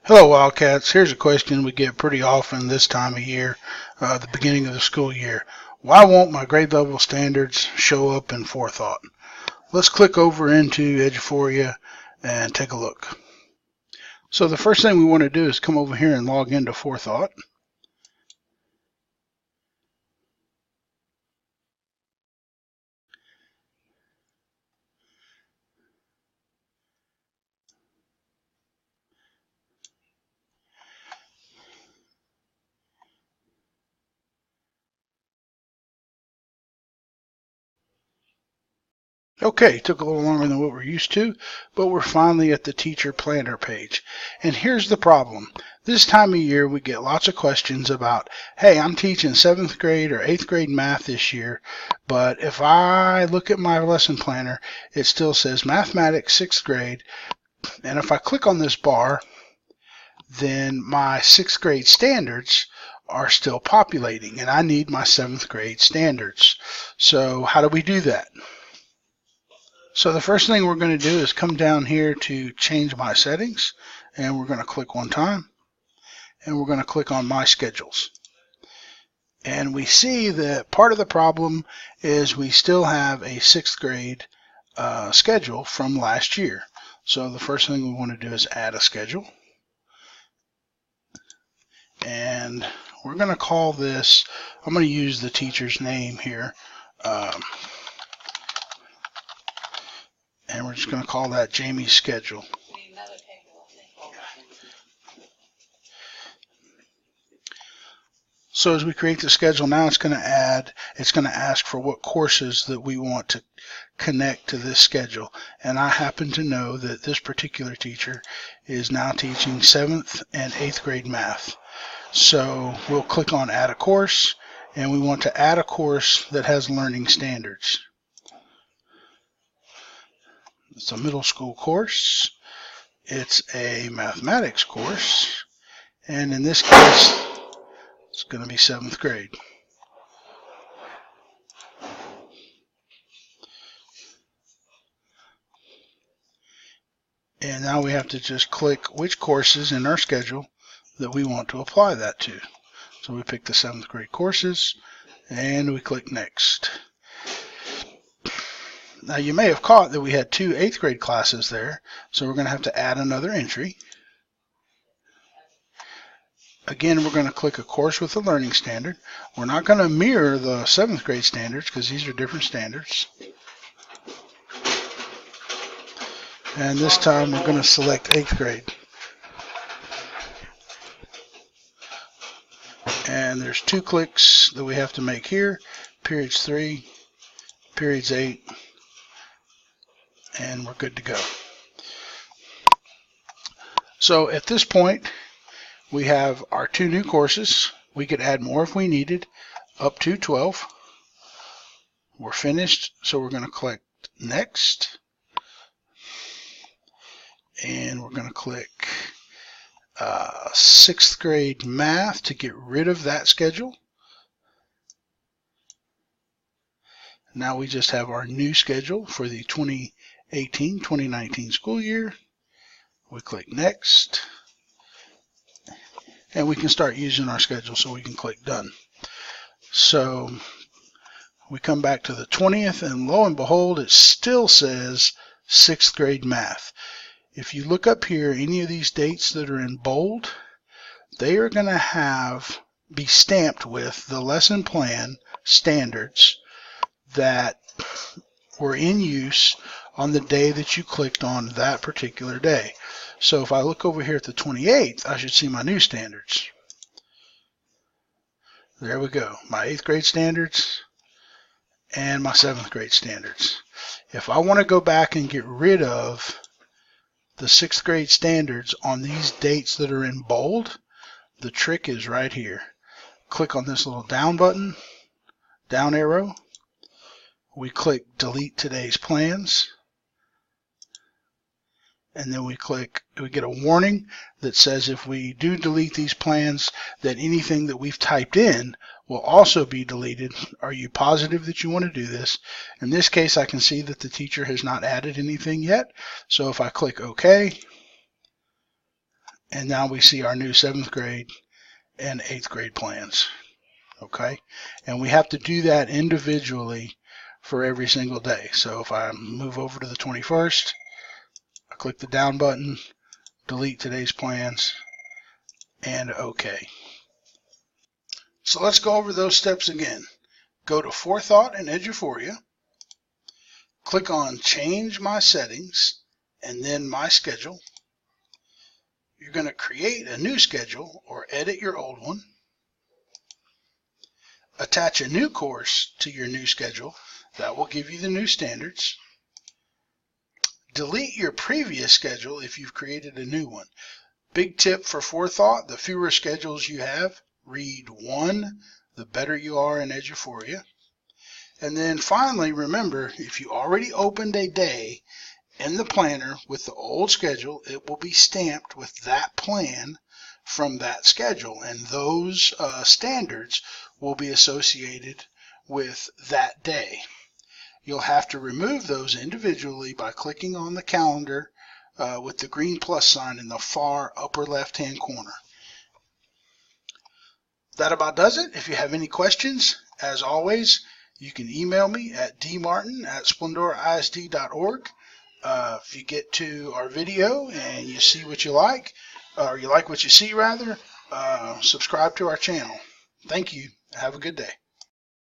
Hello Wildcats, here's a question we get pretty often this time of year, the beginning of the school year. Why won't my grade level standards show up in Forethought? Let's click over into Eduphoria and take a look. So the first thing we want to do is come over here and log into Forethought. Okay, took a little longer than what we're used to, but we're finally at the teacher planner page. And here's the problem. This time of year we get lots of questions about, hey, I'm teaching 7th grade or 8th grade math this year, but if I look at my lesson planner, it still says mathematics 6th grade, and if I click on this bar, then my 6th grade standards are still populating, and I need my 7th grade standards. So how do we do that? So the first thing we're going to do is come down here to change my settings, and we're going to click one time, and we're going to click on my schedules. And we see that part of the problem is we still have a 6th grade schedule from last year. So the first thing we want to do is add a schedule. And we're going to call this, I'm going to use the teacher's name here. And we're just going to call that Jamie's schedule. So as we create the schedule now, it's going to ask for what courses that we want to connect to this schedule. And I happen to know that this particular teacher is now teaching 7th and 8th grade math. So we'll click on add a course, and we want to add a course that has learning standards. It's a middle school course. It's a mathematics course, and in this case it's going to be 7th grade. And now we have to just click which courses in our schedule that we want to apply that to. So we pick the 7th grade courses and we click next. Now you may have caught that we had 2 8th grade classes there, so we're going to have to add another entry. Again, we're going to click a course with a learning standard. We're not going to mirror the 7th grade standards because these are different standards. And this time we're going to select 8th grade. And there's 2 clicks that we have to make here, periods 3, periods 8, and we're good to go. So at this point, we have our 2 new courses. We could add more if we needed, up to 12. We're finished, so we're going to click next. And we're going to click 6th grade math to get rid of that schedule. Now we just have our new schedule for the 2018-2019 school year. We click next. And we can start using our schedule, so we can click done. So we come back to the 20th, and lo and behold, it still says 6th grade math. If you look up here, any of these dates that are in bold, they are going to be stamped with the lesson plan standards that were in use on the day that you clicked on that particular day. So if I look over here at the 28th, I should see my new standards. There we go, my 8th grade standards and my 7th grade standards. If I want to go back and get rid of the 6th grade standards on these dates that are in bold, the trick is right here. Click on this little down button, down arrow. We click delete today's plans. And then we get a warning that says if we do delete these plans, that anything that we've typed in will also be deleted. Are you positive that you want to do this? In this case, I can see that the teacher has not added anything yet. So if I click OK, And now we see our new 7th grade and 8th grade plans. Okay, and we have to do that individually for every single day. So if I move over to the 21st, I click the down button, delete today's plans, and OK. So let's go over those steps again. Go to Forethought in Eduphoria, click on Change My Settings, and then My Schedule. You're going to create a new schedule or edit your old one. Attach a new course to your new schedule. That will give you the new standards. Delete your previous schedule if you've created a new one. Big tip for Forethought: the fewer schedules you have, read one, the better you are in Eduphoria. And then finally, remember, if you already opened a day in the planner with the old schedule, it will be stamped with that plan from that schedule, and those standards will be associated with that day. You'll have to remove those individually by clicking on the calendar with the green plus sign in the far upper left hand corner. That about does it. If you have any questions, as always, you can email me at dmartin@splendorisd.org. If you get to our video and you see what you like, or you like what you see rather, subscribe to our channel. Thank you. Have a good day.